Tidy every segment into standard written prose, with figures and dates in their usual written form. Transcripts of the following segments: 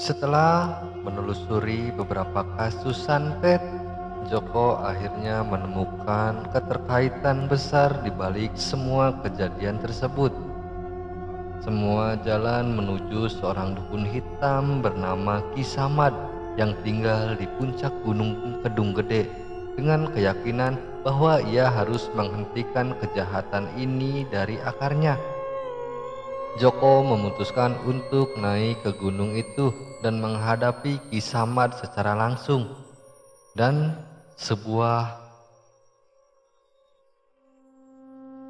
Setelah menelusuri beberapa kasus santet, Joko akhirnya menemukan keterkaitan besar di balik semua kejadian tersebut. Semua jalan menuju seorang dukun hitam bernama Ki Samad yang tinggal di puncak Gunung Kedung Gede dengan keyakinan bahwa ia harus menghentikan kejahatan ini dari akarnya. Joko memutuskan untuk naik ke gunung itu dan menghadapi Ki Samad secara langsung, dan sebuah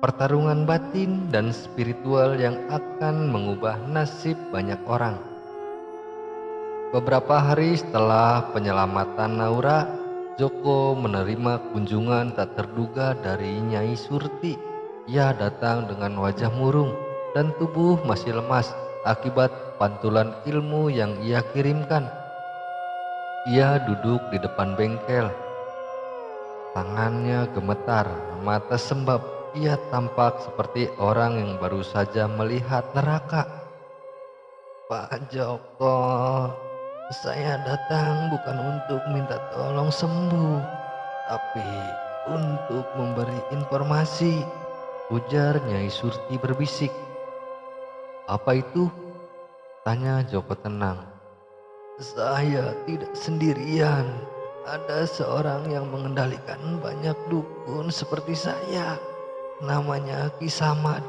pertarungan batin dan spiritual yang akan mengubah nasib banyak orang. Beberapa hari setelah penyelamatan Naura, Joko menerima kunjungan tak terduga dari Nyai Surti. Ia datang dengan wajah murung dan tubuh masih lemas akibat pantulan ilmu yang ia kirimkan. Ia duduk di depan bengkel. Tangannya gemetar, mata sembab. Ia tampak seperti orang yang baru saja melihat neraka. Pak Joko, saya datang bukan untuk minta tolong sembuh, tapi untuk memberi informasi, ujar Nyai Surti berbisik. Apa itu? Tanya Joko tenang. Saya tidak sendirian. Ada seorang yang mengendalikan banyak dukun seperti saya. Namanya Ki Samad.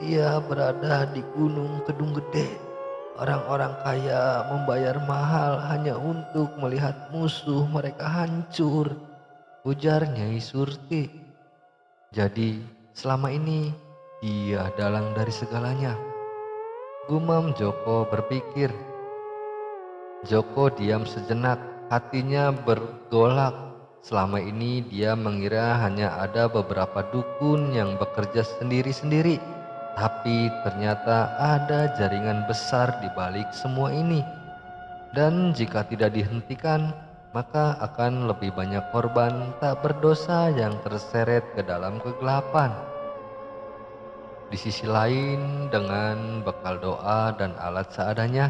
Dia berada di Gunung Kedung Gede. Orang-orang kaya membayar mahal hanya untuk melihat musuh mereka hancur, ujar Nyai Surti. Jadi selama ini dia dalang dari segalanya. Gumam Joko berpikir. Joko diam sejenak, hatinya bergolak. Selama ini dia mengira hanya ada beberapa dukun yang bekerja sendiri-sendiri. Tapi ternyata ada jaringan besar di balik semua ini. Dan jika tidak dihentikan, maka akan lebih banyak korban tak berdosa yang terseret ke dalam kegelapan. Di sisi lain, dengan bekal doa dan alat seadanya,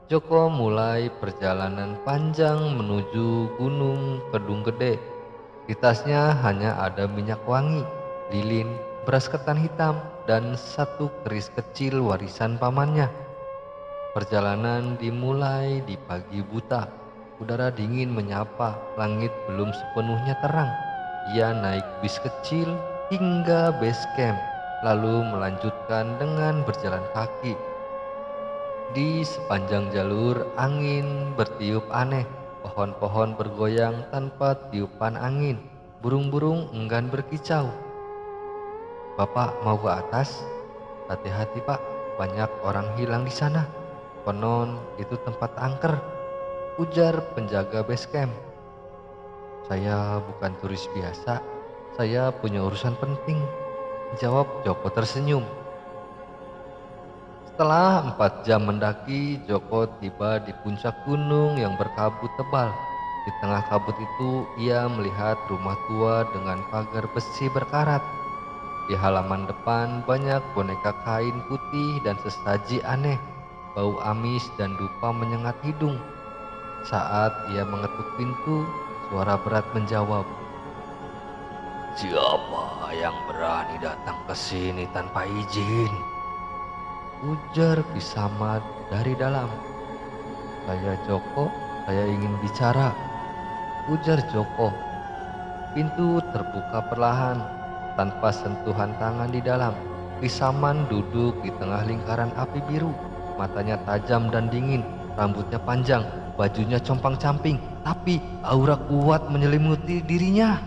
Joko mulai perjalanan panjang menuju Gunung Kedung Gede. Di tasnya hanya ada minyak wangi, lilin, beras ketan hitam, dan satu keris kecil warisan pamannya. Perjalanan dimulai di pagi buta. Udara dingin menyapa, langit belum sepenuhnya terang. Ia naik bis kecil hingga base camp, lalu melanjutkan dengan berjalan kaki. Di sepanjang jalur angin bertiup aneh, pohon-pohon bergoyang tanpa tiupan angin, burung-burung enggan berkicau. Bapak mau ke atas? Hati-hati pak, banyak orang hilang di sana. Konon itu tempat angker, ujar penjaga base camp. Saya bukan turis biasa, saya punya urusan penting, jawab Joko tersenyum. Setelah 4 jam mendaki, Joko tiba di puncak gunung yang berkabut tebal. Di tengah kabut itu, ia melihat rumah tua dengan pagar besi berkarat. Di halaman depan banyak boneka kain putih dan sesaji aneh. Bau amis dan dupa menyengat hidung. Saat ia mengetuk pintu, suara berat menjawab. Siapa yang berani datang ke sini tanpa izin? Ujar Ki Samad dari dalam. Saya Joko, saya ingin bicara, ujar Joko. Pintu terbuka perlahan, tanpa sentuhan tangan di dalam. Ki Samad duduk di tengah lingkaran api biru. Matanya tajam dan dingin, rambutnya panjang, bajunya compang-camping, tapi aura kuat menyelimuti dirinya.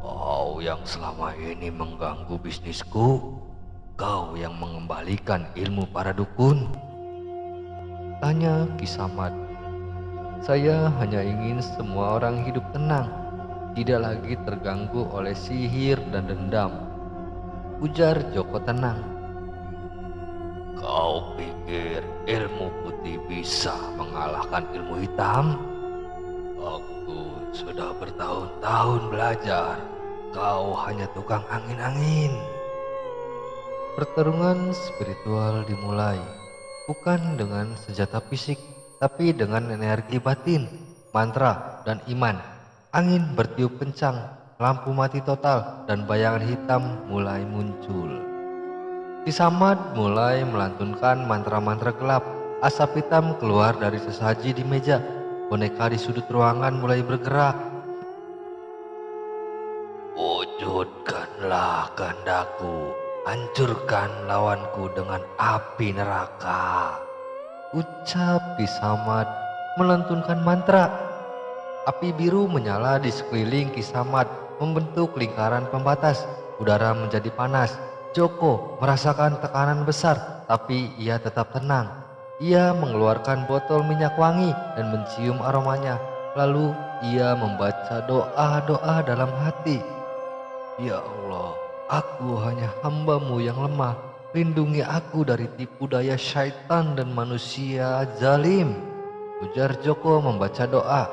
Kau yang selama ini mengganggu bisnisku, kau yang mengembalikan ilmu para dukun? Tanya Ki Samad. Saya hanya ingin semua orang hidup tenang, tidak lagi terganggu oleh sihir dan dendam, ujar Joko tenang. Kau pikir ilmu putih bisa mengalahkan ilmu hitam? Aku sudah bertahun-tahun belajar, kau hanya tukang angin-angin. Pertarungan spiritual dimulai. bukan dengan senjata fisik, tapi dengan energi batin, mantra, dan iman. Angin bertiup kencang, lampu mati total, dan bayangan hitam mulai muncul. Ki Samad mulai melantunkan mantra-mantra gelap. Asap hitam keluar dari sesaji di meja. Boneka di sudut ruangan mulai bergerak. Wujudkanlah kehendakku, hancurkan lawanku dengan api neraka, ucap Ki Samad melantunkan mantra. Api biru menyala di sekeliling Ki Samad, membentuk lingkaran pembatas. Udara menjadi panas. Joko merasakan tekanan besar, tapi ia tetap tenang. Ia mengeluarkan botol minyak wangi dan mencium aromanya. Lalu ia membaca doa-doa dalam hati. Ya Allah, aku hanya hamba-Mu yang lemah. Lindungi aku dari tipu daya syaitan dan manusia zalim, ujar Joko membaca doa.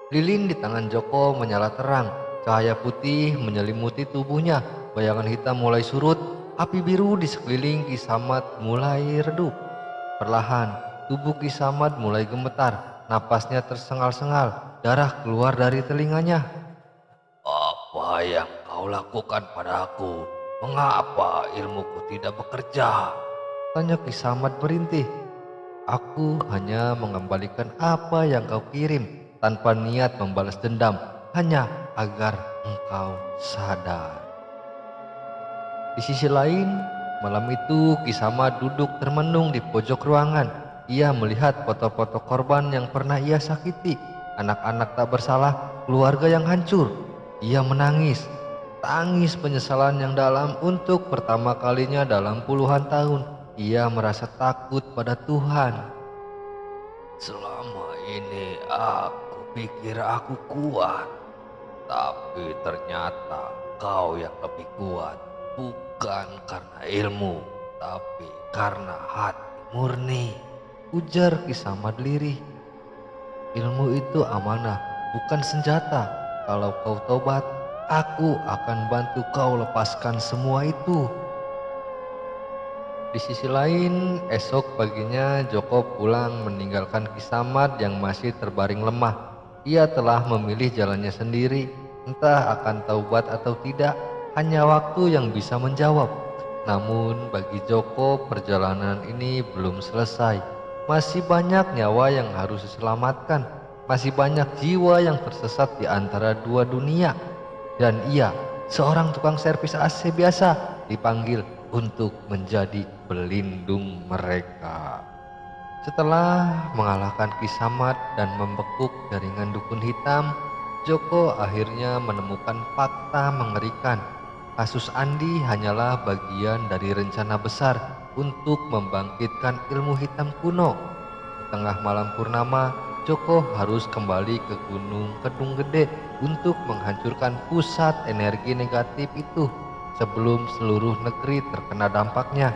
Lilin di tangan Joko menyala terang, cahaya putih menyelimuti tubuhnya, bayangan hitam mulai surut, api biru di sekeliling Ki Samad mulai redup. Perlahan, tubuh Ki Samad mulai gemetar, napasnya tersengal-sengal, darah keluar dari telinganya. Apa yang kau lakukan padaku? Mengapa ilmuku tidak bekerja? Tanya Ki Samad merintih. Aku hanya mengembalikan apa yang kau kirim, tanpa niat membalas dendam, hanya agar engkau sadar. Di sisi lain, malam itu Ki Samad duduk termenung di pojok ruangan. Ia melihat foto-foto korban yang pernah ia sakiti, anak-anak tak bersalah, keluarga yang hancur. Ia menangis, tangis penyesalan yang dalam. Untuk pertama kalinya dalam puluhan tahun, ia merasa takut pada Tuhan. Selama ini aku pikir aku kuat, tapi ternyata kau yang lebih kuat. Bukan karena ilmu, tapi karena hati murni, ujar Ki Samad lirih. Ilmu itu amanah, bukan senjata. Kalau kau tobat, aku akan bantu kau lepaskan semua itu. Di sisi lain, esok paginya Joko pulang meninggalkan Ki Samad yang masih terbaring lemah. Ia telah memilih jalannya sendiri, entah akan taubat atau tidak, hanya waktu yang bisa menjawab. Namun bagi Joko, perjalanan ini belum selesai. Masih banyak nyawa yang harus diselamatkan, masih banyak jiwa yang tersesat di antara dua dunia. Dan ia, seorang tukang servis AC biasa, dipanggil untuk menjadi pelindung mereka. Setelah mengalahkan Ki Samad dan membekuk jaringan dukun hitam, Joko akhirnya menemukan fakta mengerikan. Kasus Andi hanyalah bagian dari rencana besar untuk membangkitkan ilmu hitam kuno. Di tengah malam purnama, Joko harus kembali ke Gunung Kedung Gede untuk menghancurkan pusat energi negatif itu sebelum seluruh negeri terkena dampaknya.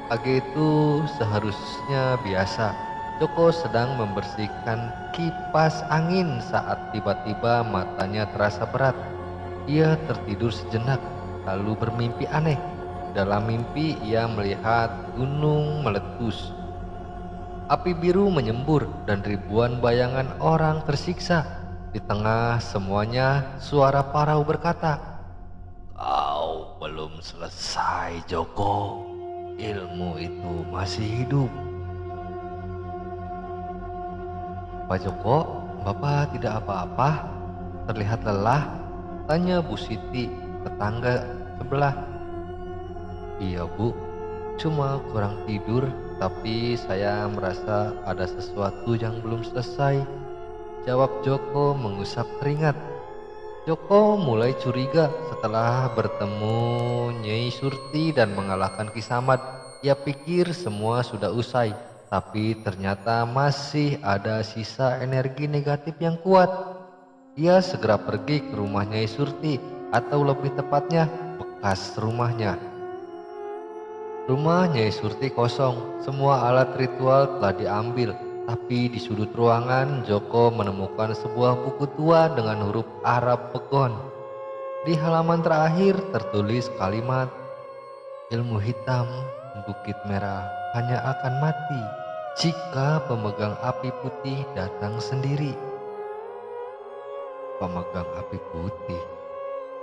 Pagi itu seharusnya biasa. Joko sedang membersihkan kipas angin saat tiba-tiba matanya terasa berat. Ia tertidur sejenak, lalu bermimpi aneh. Dalam mimpi ia melihat gunung meletus. Api biru menyembur dan ribuan bayangan orang tersiksa. Di tengah semuanya, suara parau berkata, "Kau belum selesai, Joko. Ilmu itu masih hidup." Pak Joko, Bapak tidak apa-apa? Terlihat lelah, tanya Bu Siti, tetangga sebelah. Iya Bu, cuma kurang tidur, tapi saya merasa ada sesuatu yang belum selesai, jawab Joko mengusap keringat. Joko mulai curiga setelah bertemu Nyai Surti dan mengalahkan Ki Samad. Ia pikir semua sudah usai, tapi ternyata masih ada sisa energi negatif yang kuat. Ia segera pergi ke rumah Nyai Surti, atau lebih tepatnya bekas rumahnya. Rumah Nyai Surti kosong, semua alat ritual telah diambil. Tapi di sudut ruangan, Joko menemukan sebuah buku tua dengan huruf Arab Pegon. Di halaman terakhir tertulis kalimat, Ilmu hitam Bukit Merah hanya akan mati jika pemegang api putih datang sendiri. Pemegang api putih?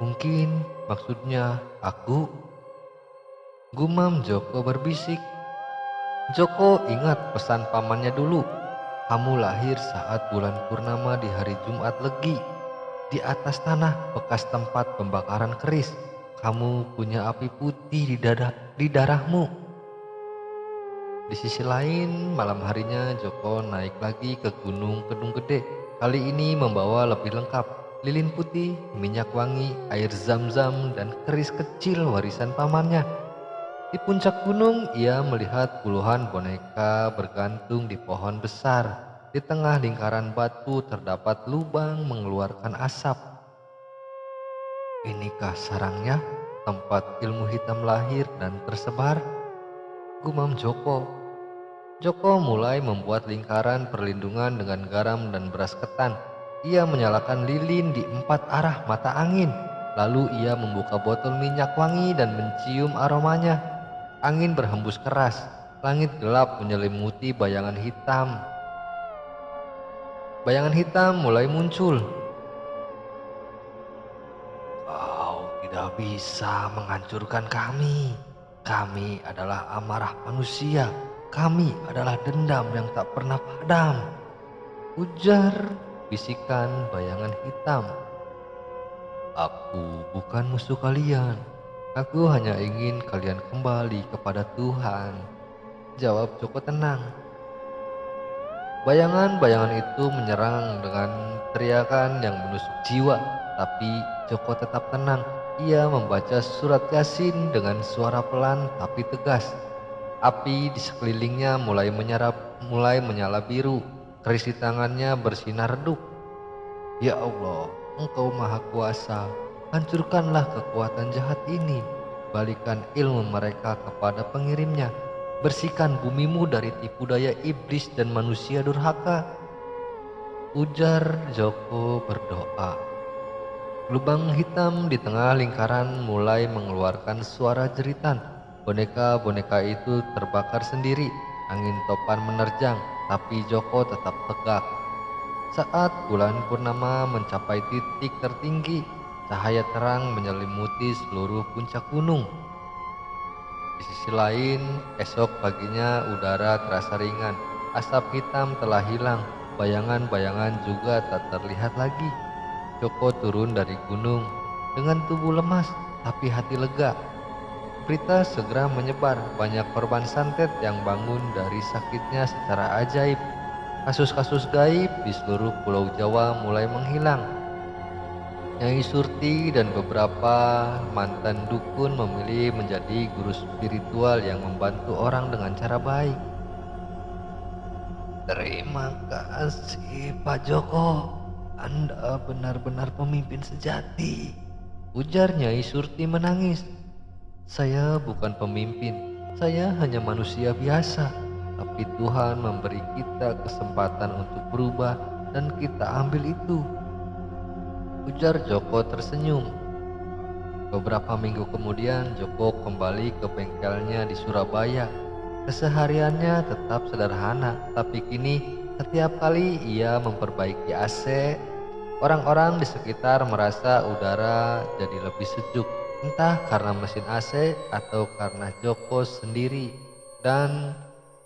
Mungkin maksudnya aku? Gumam Joko berbisik. Joko ingat pesan pamannya dulu. Kamu lahir saat bulan purnama di hari Jumat Legi. Di atas tanah bekas tempat pembakaran keris. Kamu punya api putih di darahmu. Di sisi lain, malam harinya Joko naik lagi ke Gunung Kedung Gede. Kali ini membawa lebih lengkap. Lilin putih, minyak wangi, air zam-zam, dan keris kecil warisan pamannya. Di puncak gunung, ia melihat puluhan boneka bergantung di pohon besar. Di tengah lingkaran batu terdapat lubang mengeluarkan asap. Inikah sarangnya, tempat ilmu hitam lahir dan tersebar? Gumam Joko. Joko mulai membuat lingkaran perlindungan dengan garam dan beras ketan. Ia menyalakan lilin di 4 arah mata angin. Lalu ia membuka botol minyak wangi dan mencium aromanya. Angin berhembus keras. Langit gelap menyelimuti bayangan hitam. Bayangan hitam mulai muncul. Kau tidak bisa menghancurkan kami. Kami adalah amarah manusia. Kami adalah dendam yang tak pernah padam. Ujar bisikan bayangan hitam. Aku bukan musuh kalian. Aku hanya ingin kalian kembali kepada Tuhan. Jawab Joko tenang. Bayangan-bayangan itu menyerang dengan teriakan yang menusuk jiwa. Tapi Joko tetap tenang. Ia membaca surat Yasin dengan suara pelan tapi tegas. Api di sekelilingnya mulai menyala biru. Keris di tangannya bersinar redup. Ya Allah, Engkau Maha Kuasa, hancurkanlah kekuatan jahat ini. Balikan ilmu mereka kepada pengirimnya. Bersihkan bumimu dari tipu daya iblis dan manusia durhaka. Ujar Joko berdoa. Lubang hitam di tengah lingkaran mulai mengeluarkan suara jeritan. Boneka-boneka itu terbakar sendiri. Angin topan menerjang, tapi Joko tetap tegak. Saat bulan purnama mencapai titik tertinggi, cahaya terang menyelimuti seluruh puncak gunung. Di sisi lain, esok paginya udara terasa ringan. Asap hitam telah hilang, bayangan-bayangan juga tak terlihat lagi. Joko turun dari gunung dengan tubuh lemas tapi hati lega. Berita segera menyebar, banyak korban santet yang bangun dari sakitnya secara ajaib. Kasus-kasus gaib di seluruh Pulau Jawa mulai menghilang. Nyai Surti dan beberapa mantan dukun memilih menjadi guru spiritual yang membantu orang dengan cara baik. Terima kasih Pak Joko, Anda benar-benar pemimpin sejati. Ujar Nyai Surti menangis. Saya bukan pemimpin, saya hanya manusia biasa. Tapi Tuhan memberi kita kesempatan untuk berubah dan kita ambil itu. Ujar Joko tersenyum. Beberapa minggu kemudian Joko kembali ke bengkelnya di Surabaya. Kesehariannya tetap sederhana, tapi kini setiap kali ia memperbaiki AC, orang-orang di sekitar merasa udara jadi lebih sejuk. Entah karena mesin AC atau karena Joko sendiri. Dan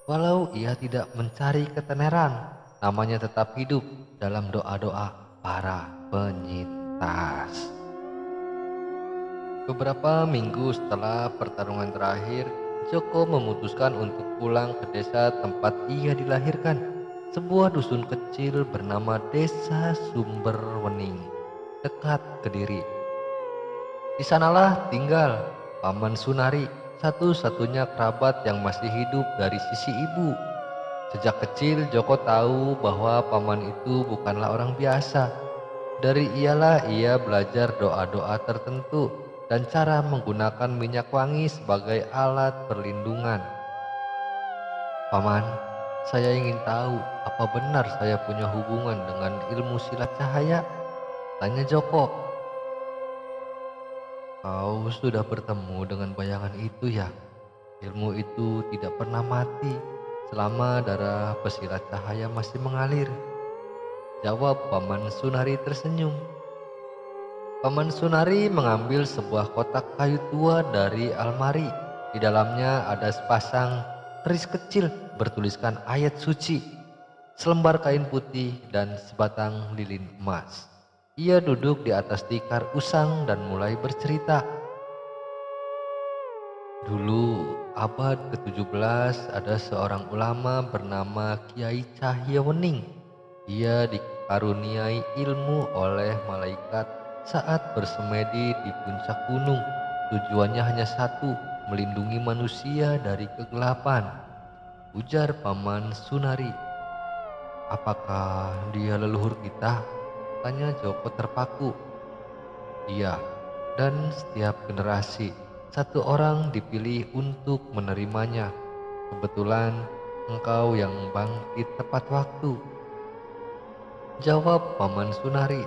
walau ia tidak mencari ketenaran, namanya tetap hidup dalam doa-doa para penyintas. Beberapa minggu setelah pertarungan terakhir, Joko memutuskan untuk pulang ke desa tempat ia dilahirkan, sebuah dusun kecil bernama Desa Sumberwening, dekat Kediri. Di sanalah tinggal Paman Sunari, satu-satunya kerabat yang masih hidup dari sisi ibu. Sejak kecil Joko tahu bahwa paman itu bukanlah orang biasa. Dari ialah ia belajar doa-doa tertentu dan cara menggunakan minyak wangi sebagai alat perlindungan. Paman, saya ingin tahu apa benar saya punya hubungan dengan ilmu silat cahaya? Tanya Joko. Kau sudah bertemu dengan bayangan itu ya? Ilmu itu tidak pernah mati selama darah pesilat cahaya masih mengalir. Jawab Paman Sunari tersenyum. Paman Sunari mengambil sebuah kotak kayu tua dari almari. Di dalamnya ada sepasang keris kecil bertuliskan ayat suci, selembar kain putih, dan sebatang lilin emas. Ia duduk di atas tikar usang dan mulai bercerita. Dulu abad ke-17 ada seorang ulama bernama Kiai Cahyawening. Ia dikaruniai ilmu oleh malaikat saat bersemedi di puncak gunung. Tujuannya hanya satu, melindungi manusia dari kegelapan. Ujar Paman Sunari. Apakah dia leluhur kita? Tanya Joko terpaku. Iya, dan setiap generasi satu orang dipilih untuk menerimanya. Kebetulan engkau yang bangkit tepat waktu. Jawab Paman Sunari.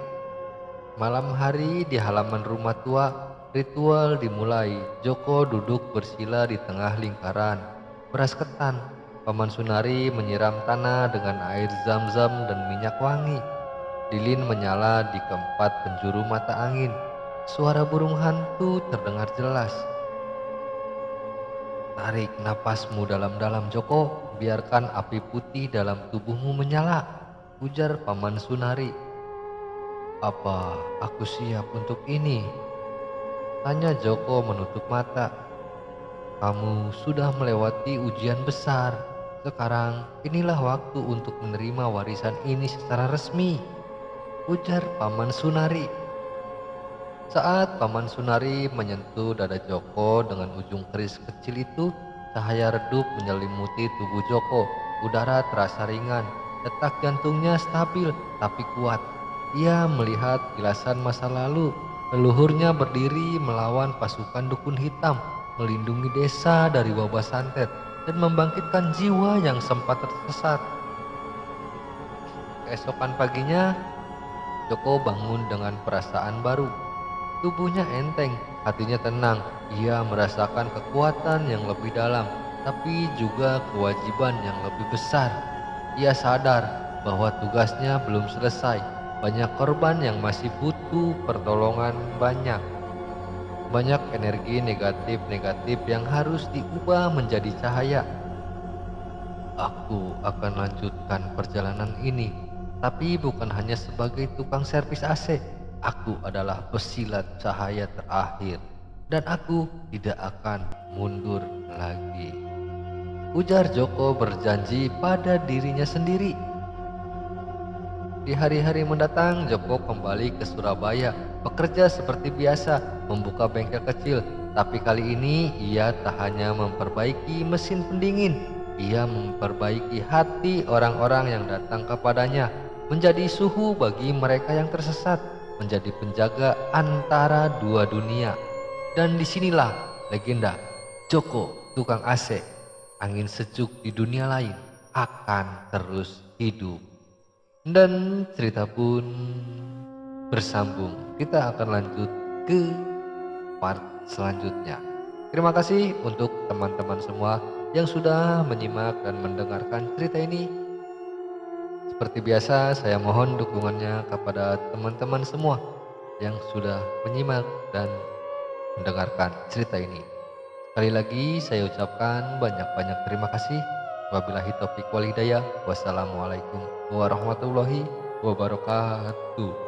Malam hari di halaman rumah tua, ritual dimulai. Joko duduk bersila di tengah lingkaran beras ketan. Paman Sunari menyiram tanah dengan air zam-zam dan minyak wangi. Lilin menyala di keempat penjuru mata angin. Suara burung hantu terdengar jelas. Tarik napasmu dalam-dalam Joko, biarkan api putih dalam tubuhmu menyala, ujar Paman Sunari. Apa aku siap untuk ini? Tanya Joko menutup mata. Kamu sudah melewati ujian besar. Sekarang inilah waktu untuk menerima warisan ini secara resmi, ujar Paman Sunari. Saat Paman Sunari menyentuh dada Joko dengan ujung keris kecil itu, cahaya redup menyelimuti tubuh Joko. Udara terasa ringan, detak jantungnya stabil tapi kuat. Ia melihat kilasan masa lalu. Leluhurnya berdiri melawan pasukan dukun hitam, melindungi desa dari wabah santet, dan membangkitkan jiwa yang sempat tersesat. Keesokan paginya, Joko bangun dengan perasaan baru. Tubuhnya enteng, hatinya tenang. Ia merasakan kekuatan yang lebih dalam, tapi juga kewajiban yang lebih besar. Ia sadar bahwa tugasnya belum selesai. Banyak korban yang masih butuh pertolongan banyak. Banyak energi negatif-negatif yang harus diubah menjadi cahaya. Aku akan lanjutkan perjalanan ini, tapi bukan hanya sebagai tukang servis AC. Aku adalah pesilat cahaya terakhir, dan aku tidak akan mundur lagi. Ujar Joko berjanji pada dirinya sendiri. Di hari-hari mendatang, Joko kembali ke Surabaya, bekerja seperti biasa, membuka bengkel kecil. Tapi kali ini ia tak hanya memperbaiki mesin pendingin, ia memperbaiki hati orang-orang yang datang kepadanya, menjadi suhu bagi mereka yang tersesat, menjadi penjaga antara dua dunia. Dan disinilah legenda Joko tukang AC, angin sejuk di dunia lain, akan terus hidup. Dan cerita pun bersambung. Kita akan lanjut ke part selanjutnya. Terima kasih untuk teman-teman semua yang sudah menyimak dan mendengarkan cerita ini. Seperti biasa, saya mohon dukungannya kepada teman-teman semua yang sudah menyimak dan mendengarkan cerita ini. Sekali lagi saya ucapkan banyak-banyak terima kasih. Wabillahi taufiq wal hidayah. Wassalamualaikum warahmatullahi wabarakatuh.